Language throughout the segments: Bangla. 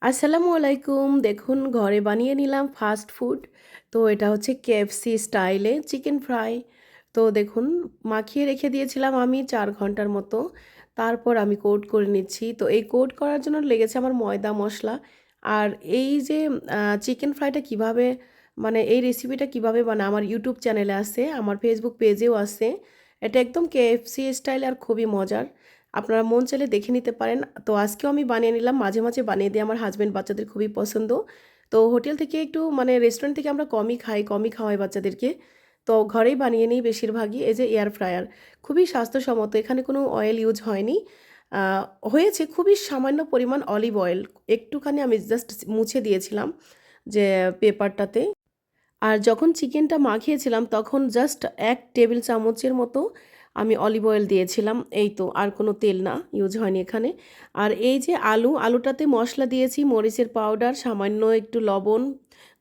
আসসালামু আলাইকুম। দেখুন ঘরে বানিয়ে নিলাম ফাস্ট ফুড। তো এটা হচ্ছে KFC স্টাইলে চিকেন ফ্রাই। তো দেখুন মাখিয়ে রেখে দিয়েছিলাম আমি ৪ ঘন্টার মতো। তারপর আমি কোট করে নিচ্ছি। তো এই কোট করার জন্য লেগেছে আমার ময়দা, মসলা। আর এই যে চিকেন ফ্রাইটা কিভাবে মানে এই রেসিপিটা কিভাবে বানায় আমার YouTube চ্যানেলে আছে, আমার Facebook পেজেও আছে। এটা একদম KFC স্টাইল আর খুবই মজার। আপনারা মন চাইলে দেখে নিতে পারেন। তো আজকেও আমি বানিয়ে নিলাম। মাঝে, মাঝে বানিয়ে দিই আমার হাসব্যান্ড বাচ্চাদের খুবই পছন্দ। তো হোটেল থেকে একটু মানে রেস্টুরেন্ট থেকে আমরা কমই খাই, কমই খাওয়াই বাচ্চাদেরকে। তো ঘরেই বানিয়ে নিই বেশিরভাগই। এই যে এয়ার ফ্রায়ার খুবই স্বাস্থ্যসম্মত। এখানে কোনো অয়েল ইউজ হয়নি। আ হয়েছে খুবই সামান্য পরিমাণ অলিভ অয়েল। একটুখানি আমি জাস্ট মুছে দিয়েছিলাম যে পেপারটাতে। আর যখন চিকেনটা মাখিয়েছিলাম তখন জাস্ট ১ টেবিল চামচের মতো আমি অলিভ অয়েল দিয়েছিলাম। এই তো আর কোনো তেল না, ইউজ হয়নি এখানে। আর এই যে আলুটাতে মসলা দিয়েছি মরিচের পাউডার, সামান্য একটু লবণ,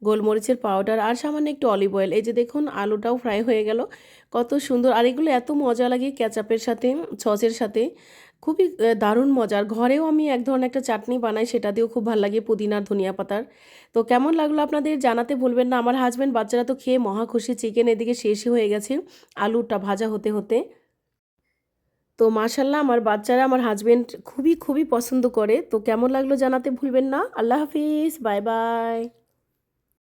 গোলমরিচের পাউডার আর সামান্য একটু অলিভ অয়েল। এই যে দেখুন আলুটাও ফ্রাই হয়ে গেল। কত সুন্দর আর এগুলো এত মজা লাগে কেচাপের সাথে, সসের সাথে। খুবই দারুণ মজার। ঘরেও আমি এক ধরনের একটা চাটনি বানাই সেটা দিয়েও খুব ভাল লাগে পুদিনার, ধনিয়া পাতার। তো কেমন লাগলো আপনাদের জানাতে ভুলবেন না। আমার হাসব্যান্ড বাচ্চারা তো খেয়ে মহা খুশি। চিকেন এদিকে শেষই হয়ে গেছে আলুটা ভাজা হতে, হতে। তো মাশাআল্লাহ আমার বাচ্চারা আমার হাসব্যান্ড খুবই, খুবই পছন্দ করে। তো কেমন লাগলো জানাতে ভুলবেন না। আল্লাহ হাফিজ। Bye, by.